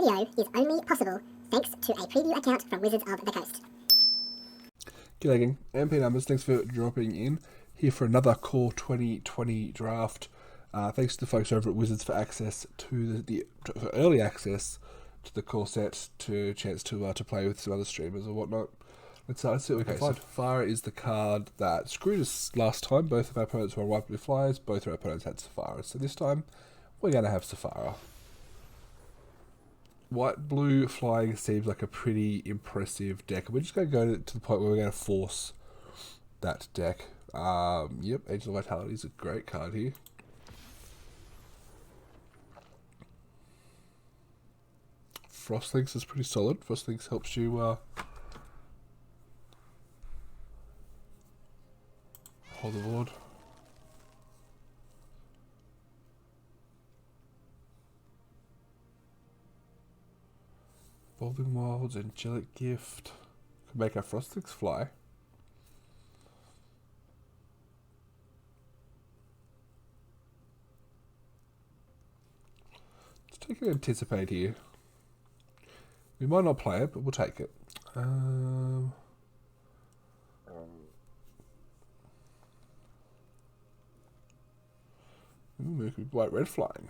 video is only possible thanks to a preview account from Wizards of the Coast. G'day gang, MP Numbers, thanks for dropping in here for another Core 2020 draft. Thanks to the folks over at Wizards for access to for early access to the core set, to chance to play with some other streamers or whatnot. Let's see what we can find. Safari is the card that screwed us last time. Both of our opponents were white blue flyers, both of our opponents had Safari. So this time, we're going to have Safari. White blue flying seems like a pretty impressive deck. We're just going to go to the point where we're going to force that deck. Yep, Agent of Vitality is a great card here. Frostlinks is pretty solid. Frostlinks helps you hold the board. Evolving Wilds, Angelic Gift. Could make our Frostlinks fly. Let's take an Anticipate here. We might not play it, but we'll take it. It could be white-red flying.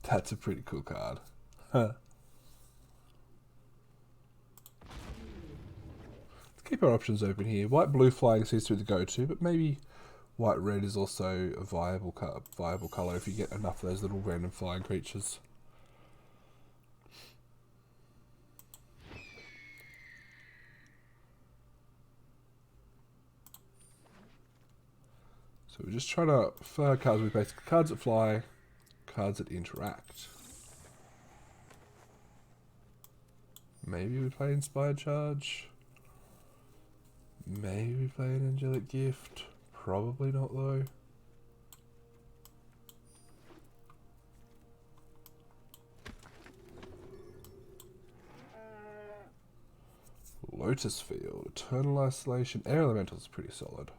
That's a pretty cool card. Let's keep our options open here. White-blue flying seems to be the go-to, but maybe white-red is also a viable colour if you get enough of those little random flying creatures. So we're just trying to find cards with basically cards that fly, cards that interact. Maybe we play Inspired Charge. Maybe we play an Angelic Gift. Probably not though. Lotus Field, Eternal Isolation, Air Elemental is pretty solid.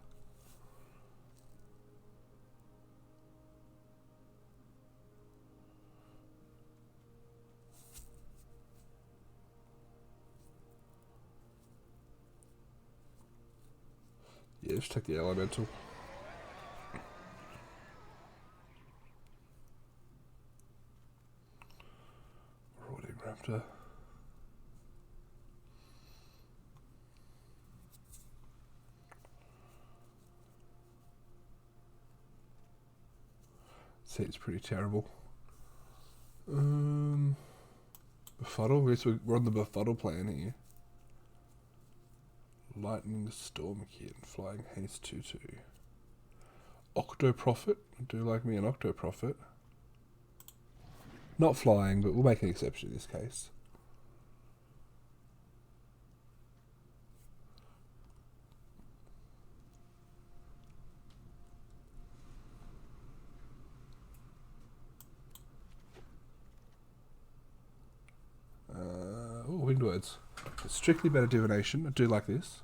Yeah, just take the Elemental. Marauding Raptor. Seems pretty terrible. Befuddle? I guess we're on the Befuddle plan here. Lightning Storm Kid, Flying Haste 2/2. Octo Prophet. I do like me an Octo Prophet. Not flying, but we'll make an exception in this case. Winged Words. Strictly better Divination. I do like this.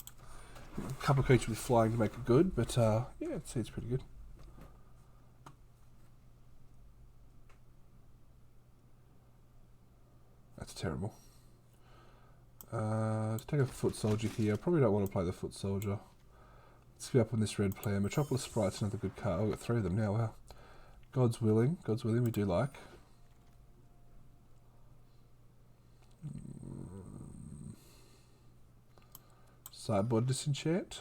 A couple of creatures with flying to make it good, but yeah, it seems pretty good. That's terrible. Let's take a Foot Soldier here. I probably don't want to play the Foot Soldier. Let's be up on this red player. Metropolis Sprite's another good card. I've got 3 of them now. Wow. God's Willing we do like. Sideboard Disenchant.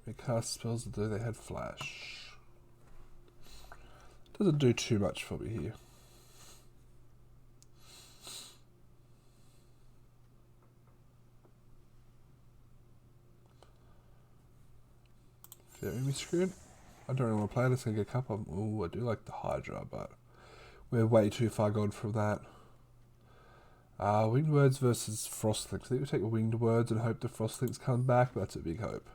They cast spells as though they had flash. Doesn't do too much for me here. Very Miscreant. I don't really want to play this. I'm going to get a couple of them. Ooh, I do like the Hydra, but we're way too far gone from that. Winged Words versus Frostlinks. I think we take the Winged Words and hope the Frostlinks come back, but that's a big hope.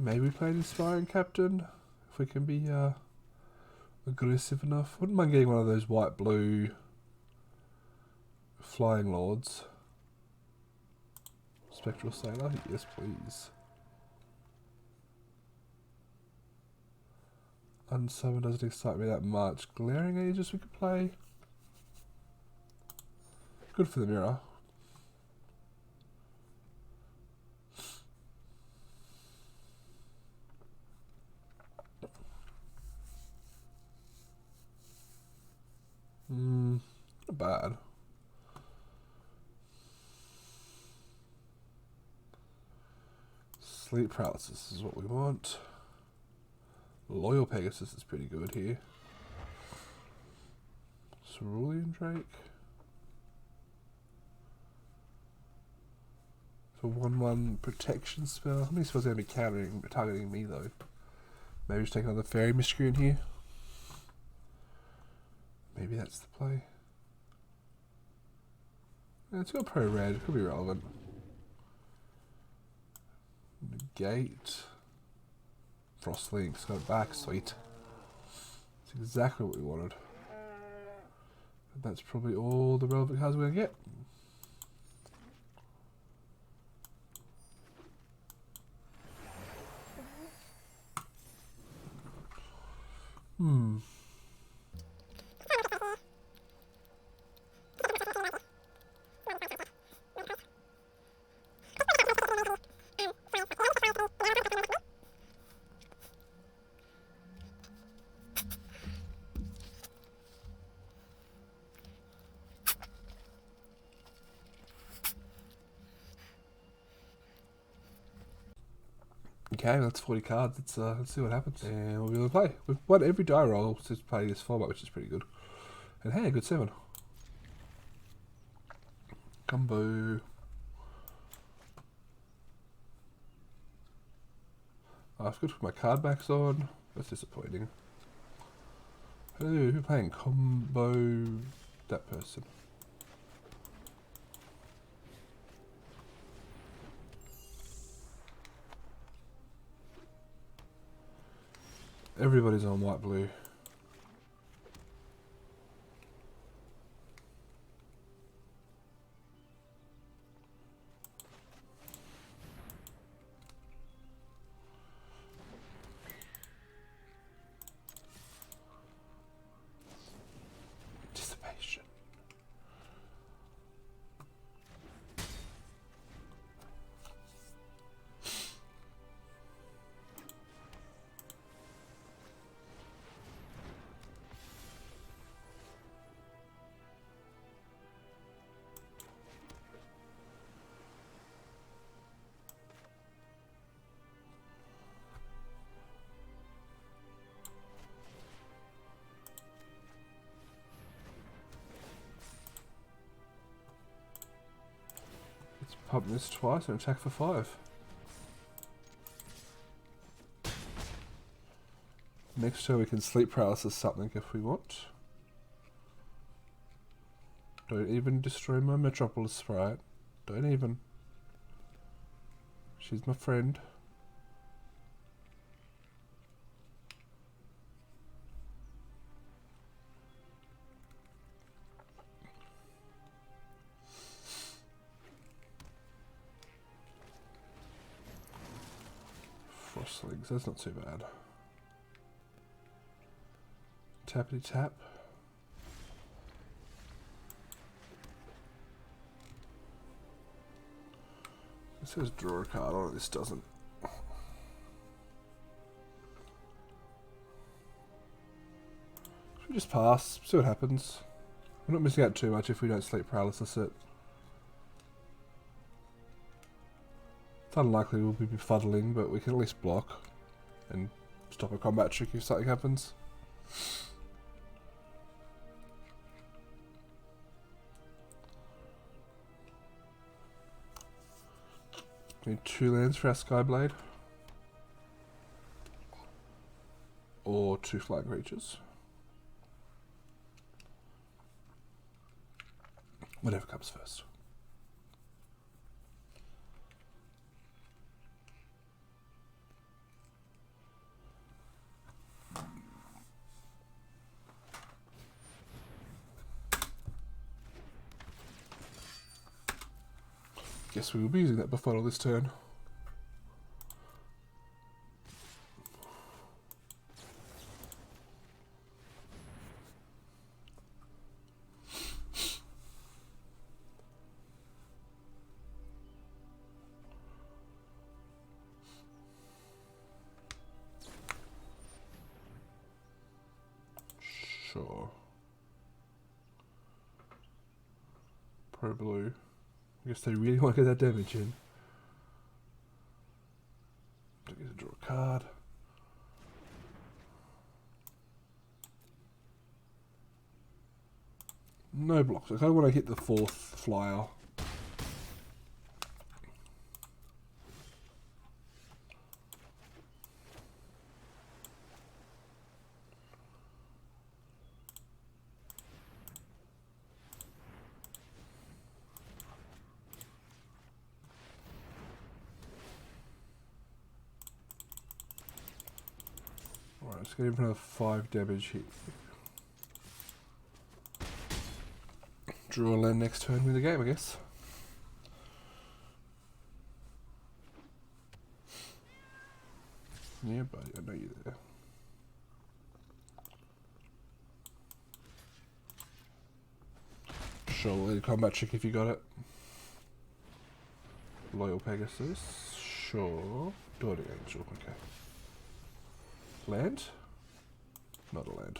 Maybe play an Inspiring Captain, if we can be aggressive enough. Wouldn't mind getting one of those white-blue Flying Lords. Spectral Sailor, yes please. Unsummon doesn't excite me that much. Glaring Aegis we could play. Good for the mirror. Not bad. Sleep Paralysis is what we want. Loyal Pegasus is pretty good here. Cerulean Drake. So 1/1 protection spell. How many spells are going to be targeting me though? Maybe just take another Fairy Miscreant here. Maybe that's the play. Yeah, it's got pro red, it could be relevant. Negate. Frostlink's got it back, sweet. That's exactly what we wanted. And that's probably all the relevant cards we're going to get. Okay, that's 40 cards. Let's see what happens. And we'll be able to play. We've won every die roll since playing this format, which is pretty good. And hey, a good 7. Combo. I've got to put my card backs on. That's disappointing. Who's playing combo? That person. Everybody's on white blue. Dissipation. Pump this twice and attack for 5. Next turn we can sleep paralysis something if we want. Don't even destroy my Metropolis Sprite. Don't even. She's my friend. Frostlinks, that's not too bad. Tappity tap. This says draw a card on it, this doesn't. Should we just pass, see what happens? We're not missing out too much if we don't sleep paralysis it. It's unlikely we'll be befuddling, but we can at least block and stop a combat trick if something happens. Need 2 lands for our Skyblade. Or 2 flying creatures. Whatever comes first. guess we will be using that befuddle this turn. Sure. Pro blue. I guess they really want to get that damage in. I get to draw a card. No blocks. I kind of want to hit the 4th flyer. Alright, let's get in for another 5 damage here. Draw a land next turn, win the game, I guess. Yeah, buddy, I know you're there. Sure, we'll let a combat trick if you got it. Loyal Pegasus. Sure. Daughter Angel, okay. Land? Not a land.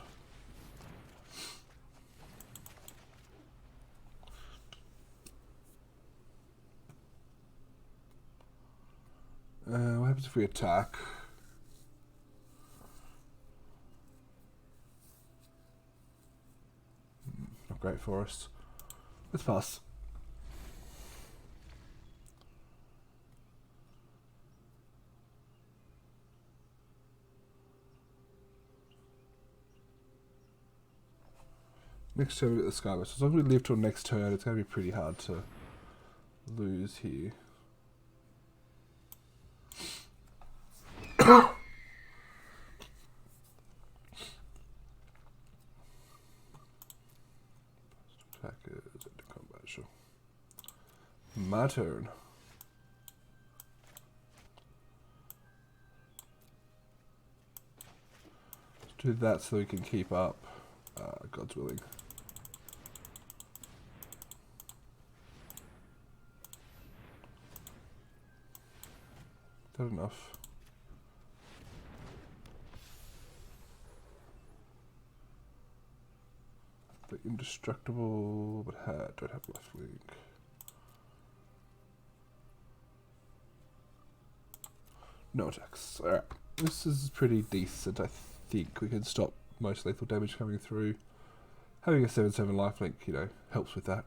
What happens if we attack? Not great for us. Let's pass. Next turn we get the Skyway. So as long as we live till next turn, it's going to be pretty hard to lose here. Attackers into combat, sure. My turn. Let's do that so we can keep up. God's willing. Is that enough? The indestructible, but don't have left wing. No attacks. Alright. This is pretty decent. I think we can stop most lethal damage coming through. Having a 7/7 lifelink, you know, helps with that.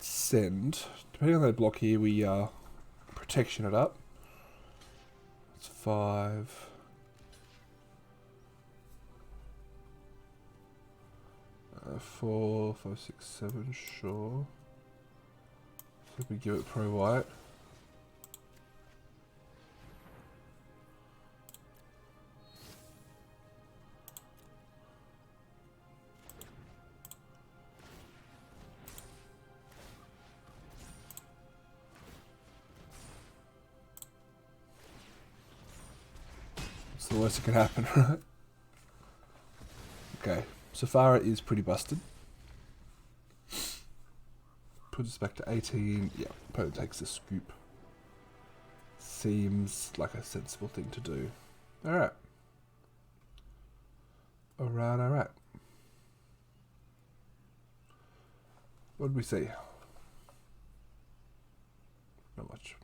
Send. Depending on that block here, we protection it up. It's 5. Four, 5, 6, 7, sure. So we give it pro white. It's the worst that can happen, right? Okay, Safara is pretty busted. Puts us back to 18. Yeah, opponent takes the scoop. Seems like a sensible thing to do. Alright. Alright. What did we see? Not much.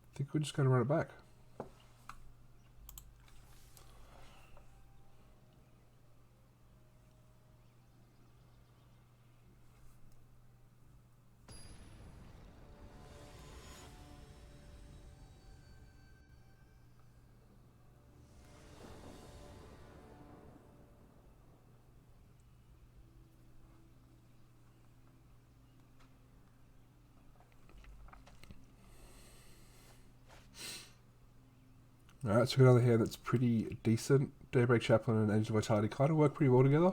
I think we're just going to run it back. Alright, so we've got another hand that's pretty decent. Daybreak Chaplain and Angel Vitality kind of work pretty well together.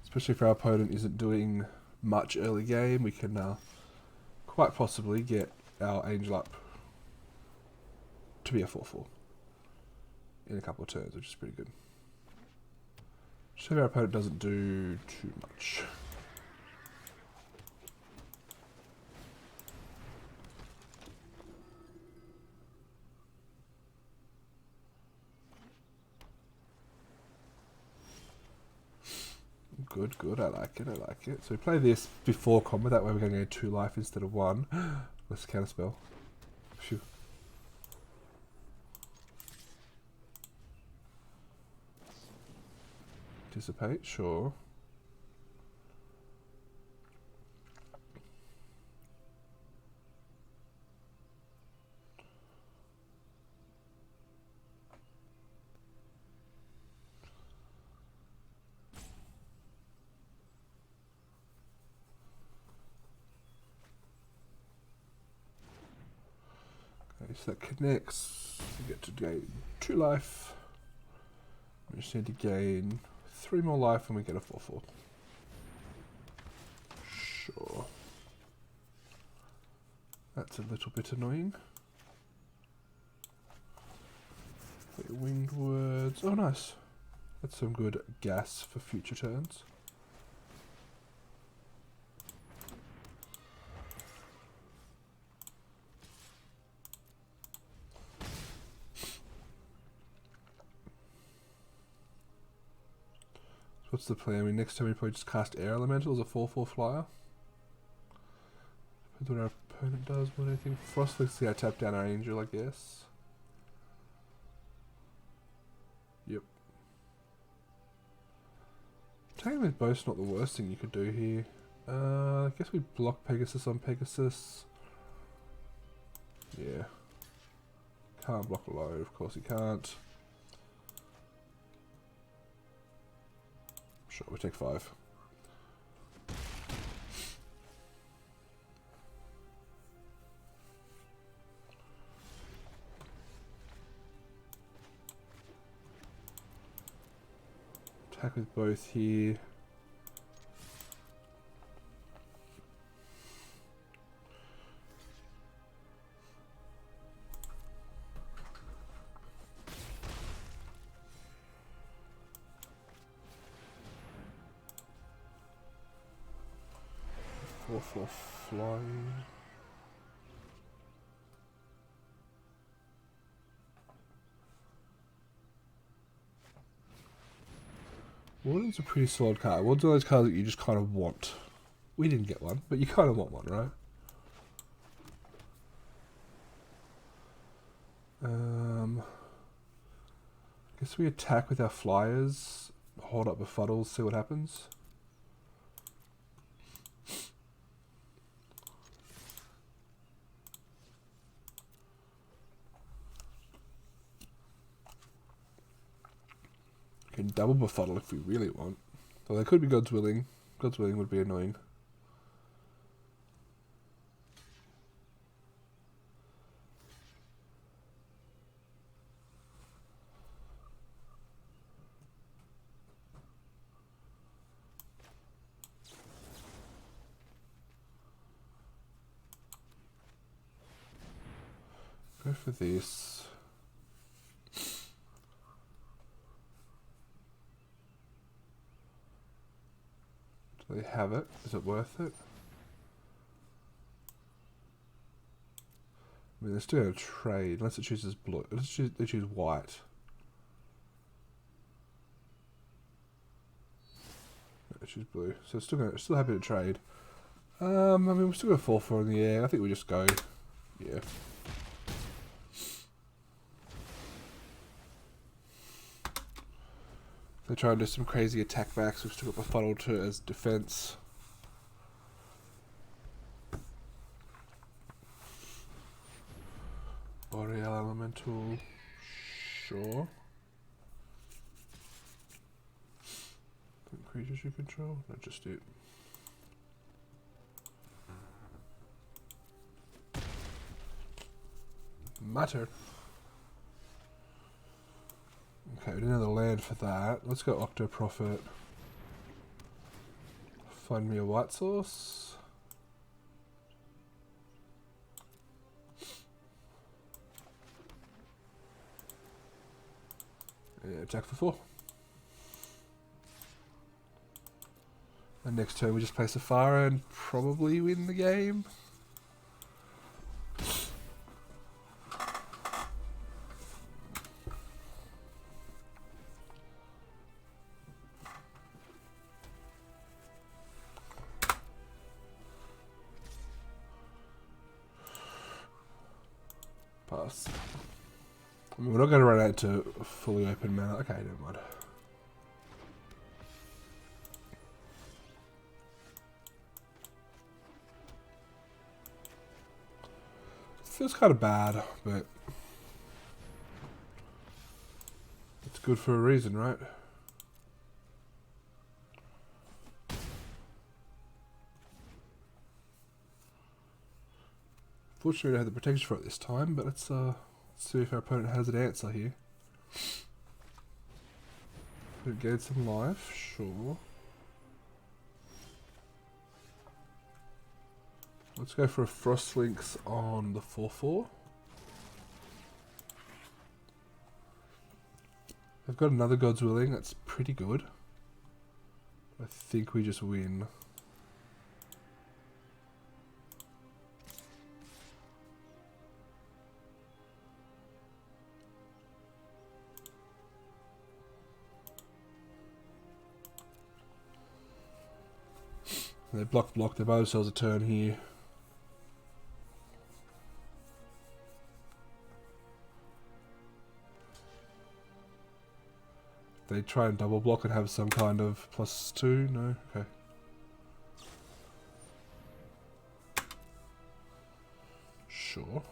Especially if our opponent isn't doing much early game, we can quite possibly get our Angel up to be a 4-4 in a couple of turns, which is pretty good. So our opponent doesn't do too much. Good, good. I like it. I like it. So we play this before combat. That way we're going to get 2 life instead of 1. Let's counterspell. Phew. Dissipate, sure. Okay, so that connects. We get to gain 2 life. We just need to gain 3 more life and we get a 4-4. Sure. That's a little bit annoying. Winged words. Oh, nice. That's some good gas for future turns. What's the plan? I mean, next time we probably just cast Air Elemental as a 4-4 flyer. Depends what our opponent does. What do you think? Frost looks like I tap down our Angel, I guess. Yep. Taking with both's not the worst thing you could do here. I guess we block Pegasus on Pegasus. Yeah. Can't block a load, of course he can't. Sure, we take 5. Attack with both here. For flying. Warden's a pretty solid card. Warden's one of those cards that you just kind of want. We didn't get one, but you kind of want one, right? Guess we attack with our flyers, hold up befuddles, see what happens. Can double befuddle if we really want. Though there could be God's Willing. God's Willing would be annoying. Go for this. Do they have it? Is it worth it? I mean, they're still going to trade, unless it chooses blue. They choose white. They choose blue. So it's still happy to trade. I mean, we're still going to 4-4 in the air. I think we just go, yeah. They try and do some crazy attack backs. We've still got Befuddle to as defense. Boreal Elemental, sure. Creatures you control? No, just it. Matter. Okay, we need another land for that. Let's go Octo Profit. Find me a white source. Yeah, Jack for 4. And next turn we just play Safari and probably win the game. Pass. I mean, we're not going to run out to fully open mana. Okay, never mind. Feels kind of bad, but it's good for a reason, right? Fortunately, we don't have the protection for it this time, but let's see if our opponent has an answer here. Could gain some life, sure. Let's go for a Frostlinks on the 4/4. I've got another God's Willing, that's pretty good. I think we just win. They block, they buy themselves a turn here. They try and double block and have some kind of +2, no? Okay. Sure.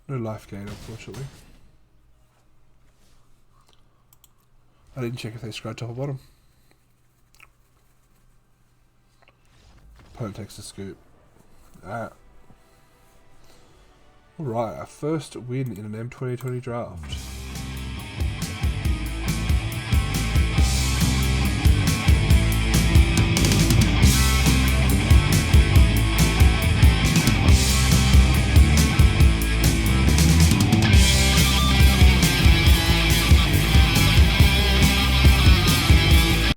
No life gain, unfortunately. I didn't check if they scratch top or bottom. Opponent takes the scoop. Alright, our first win in an M2020 draft.